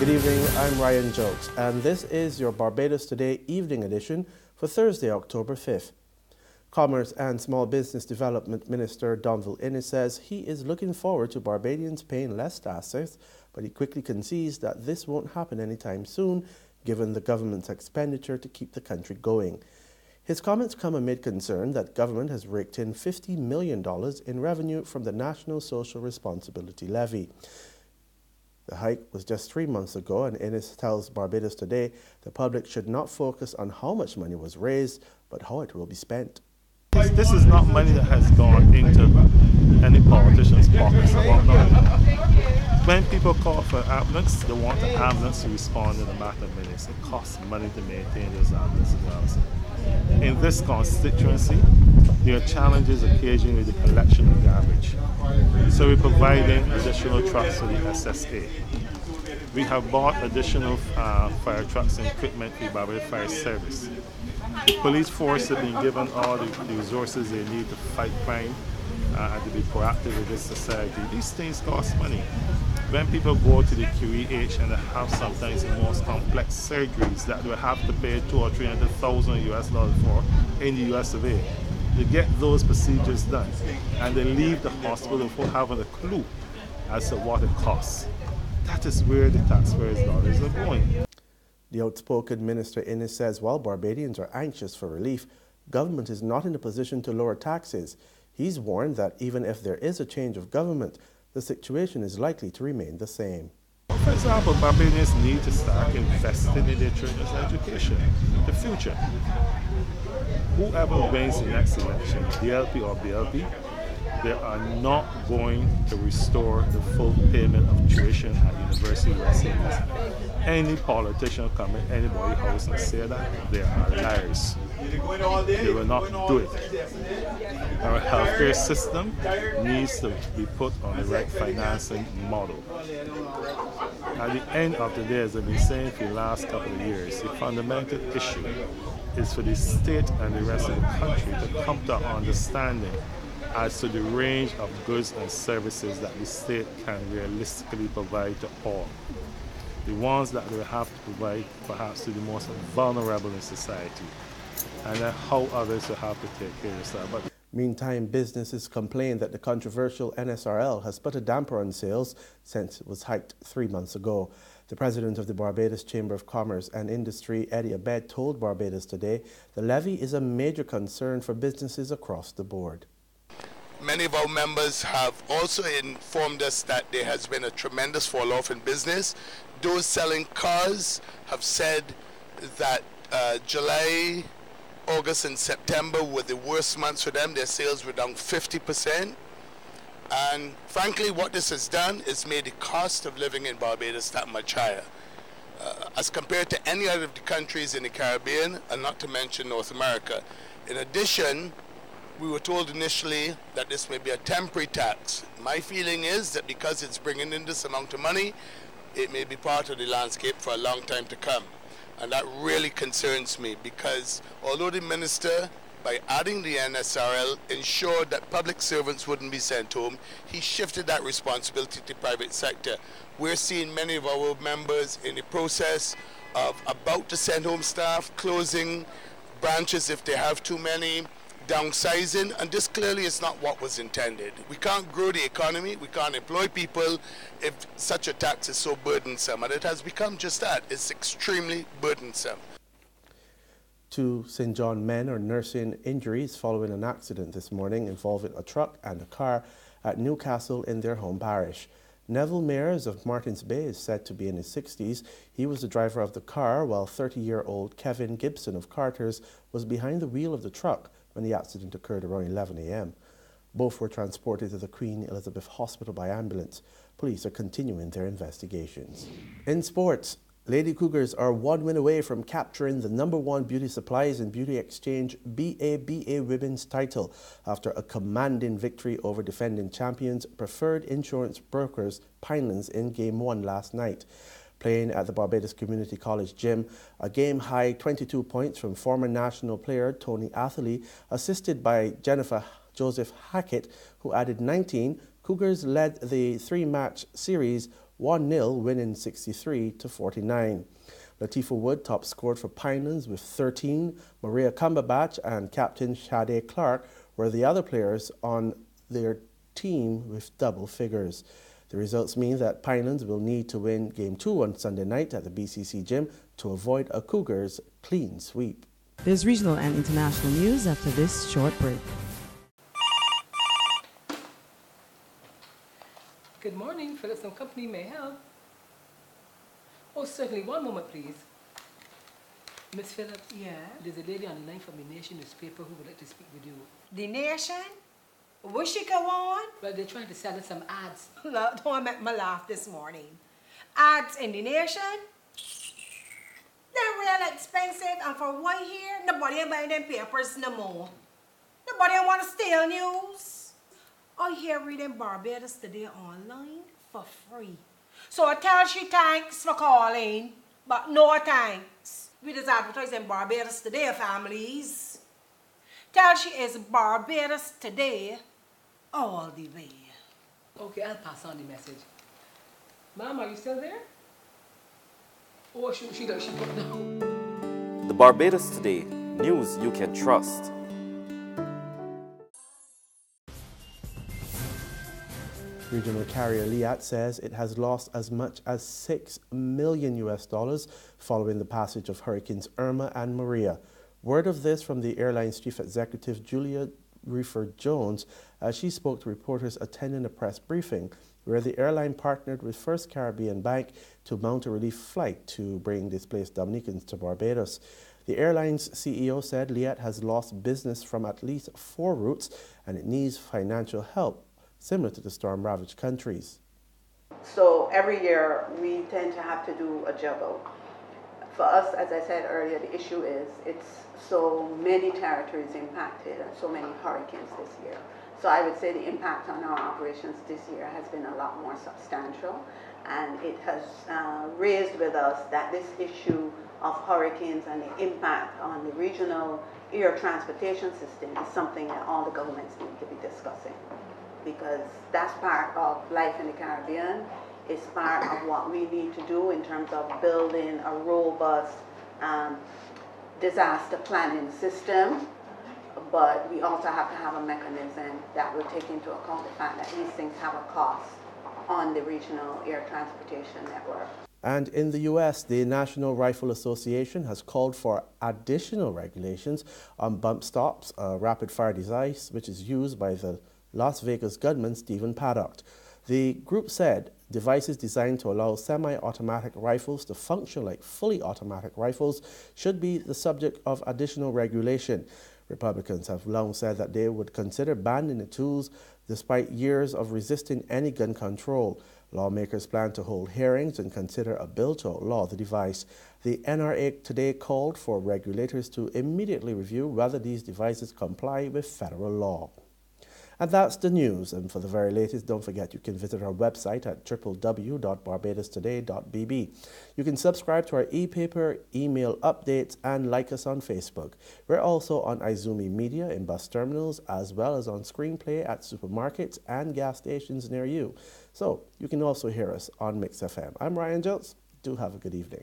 Good evening, I'm Ryan Jokes, and this is your Barbados Today evening edition for Thursday, October 5th. Commerce and Small Business Development Minister Donville Innes says he is looking forward to Barbadians paying less taxes, but he quickly concedes that this won't happen anytime soon, given the government's expenditure to keep the country going. His comments come amid concern that government has raked in $50 million in revenue from the National Social Responsibility Levy. The hike was just 3 months ago, and Innes tells Barbados Today the public should not focus on how much money was raised, but how it will be spent. This is not money that has gone into any politician's pockets or whatnot. When people call for ambulance, they want the ambulance to respond in a matter of minutes. It costs money to maintain those ambulances. In this constituency, there are challenges occasionally with the collection of garbage. So we're providing additional trucks for the SSA. We have bought additional fire trucks and equipment for the Barbados Fire Service. The police force have been given all the resources they need to fight crime and to be proactive with this society. These things cost money. When people go to the QEH and they have sometimes the most complex surgeries that they have to pay $200,000 or $300,000 US for in the US of A, they get those procedures done and they leave the hospital without having a clue as to what it costs. That is where the taxpayers' dollars are going. The outspoken Minister Innes says while Barbadians are anxious for relief, government is not in a position to lower taxes. He's warned that even if there is a change of government, the situation is likely to remain the same. For example, Barbadians need to start investing in their children's education, the future. Whoever wins the next election, DLP or BLP, they are not going to restore the full payment of tuition at University West Indies. Any politician come in anybody's house and say that, they are liars. They will not do it. Our healthcare system needs to be put on the right financing model. At the end of the day, as I've been saying for the last couple of years, the fundamental issue is for the state and the rest of the country to come to an understanding as to the range of goods and services that the state can realistically provide to all. The ones that they have to provide perhaps to the most vulnerable in society, and then how others will have to take care of themselves. But meantime, businesses complain that the controversial NSRL has put a damper on sales since it was hiked 3 months ago. The president of the Barbados Chamber of Commerce and Industry, Eddie Abed, told Barbados Today the levy is a major concern for businesses across the board. Many of our members have also informed us that there has been a tremendous fall-off in business. Those selling cars have said that July, August and September were the worst months for them. Their sales were down 50%. And frankly, what this has done is made the cost of living in Barbados that much higher. As compared to any other of the countries in the Caribbean, and not to mention North America. In addition, we were told initially that this may be a temporary tax. My feeling is that because it's bringing in this amount of money, it may be part of the landscape for a long time to come. And that really concerns me because although the minister, by adding the NSRL, ensured that public servants wouldn't be sent home, he shifted that responsibility to the private sector. We're seeing many of our members in the process of about to send home staff, closing branches if they have too many, downsizing, and this clearly is not what was intended. We can't grow the economy, we can't employ people if such a tax is so burdensome, and it has become just that. It's extremely burdensome. 2 St. John men are nursing injuries following an accident this morning involving a truck and a car at Newcastle in their home parish. Neville Mayers of Martins Bay is said to be in his 60s. He was the driver of the car, while 30-year-old Kevin Gibson of Carters was behind the wheel of the truck when the accident occurred around 11 a.m. Both were transported to the Queen Elizabeth Hospital by ambulance. Police are continuing their investigations. In sports, Lady Cougars are 1 win away from capturing the #1 beauty supplies and beauty exchange BABA women's title after a commanding victory over defending champions Preferred Insurance Brokers Pinelands in Game 1 last night. Playing at the Barbados Community College gym, a game-high 22 points from former national player Tony Atherley, assisted by Jennifer Joseph Hackett, who added 19, Cougars led the 3-match series 1-0, winning 63-49. Latifah Wood top scored for Pinelands with 13. Maria Cumberbatch and captain Sade Clark were the other players on their team with double figures. The results mean that Pinelands will need to win Game 2 on Sunday night at the BCC Gym to avoid a Cougars clean sweep. There's regional and international news after this short break. Good morning, Phillips and Company, may I help? Oh, certainly. One moment, please. Miss Phillips? Yeah? There's a lady on the line from the Nation newspaper who would like to speak with you. The Nation? Will she go on? Well, they're trying to sell us some ads. Look, don't make me laugh this morning. Ads in the Nation? They're real expensive, and for one year, nobody ain't buying them papers no more. Nobody ain't want to steal news. I hear reading Barbados Today online for free. So I tell she thanks for calling, but no thanks. We just advertising Barbados Today, families. Tell she is Barbados Today all the way. Okay, I'll pass on the message. Ma'am, are you still there? Oh, she put down. The Barbados Today, news you can trust. Regional Carrier LIAT says it has lost as much as $6 million following the passage of Hurricanes Irma and Maria. Word of this from the airline's chief executive, Julia Reefer-Jones, as she spoke to reporters attending a press briefing where the airline partnered with First Caribbean Bank to mount a relief flight to bring displaced Dominicans to Barbados. The airline's CEO said LIAT has lost business from at least 4 routes and it needs financial help, similar to the storm-ravaged countries. So every year we tend to have to do a juggle. For us, as I said earlier, the issue is it's so many territories impacted and so many hurricanes this year. So I would say the impact on our operations this year has been a lot more substantial, and it has raised with us that this issue of hurricanes and the impact on the regional air transportation system is something that all the governments need to be discussing, because that's part of life in the Caribbean. It's part of what we need to do in terms of building a robust disaster planning system, but we also have to have a mechanism that will take into account the fact that these things have a cost on the regional air transportation network. And in the U.S., the National Rifle Association has called for additional regulations on bump stops, a rapid-fire device which is used by the Las Vegas gunman Stephen Paddock. The group said devices designed to allow semi-automatic rifles to function like fully automatic rifles should be the subject of additional regulation. Republicans have long said that they would consider banning the tools despite years of resisting any gun control. Lawmakers plan to hold hearings and consider a bill to outlaw the device. The NRA today called for regulators to immediately review whether these devices comply with federal law. And that's the news. And for the very latest, don't forget you can visit our website at www.barbadostoday.bb. You can subscribe to our e-paper, email updates, and like us on Facebook. We're also on Izumi Media in bus terminals, as well as on Screenplay at supermarkets and gas stations near you. So you can also hear us on Mix FM. I'm Ryan Jones. Do have a good evening.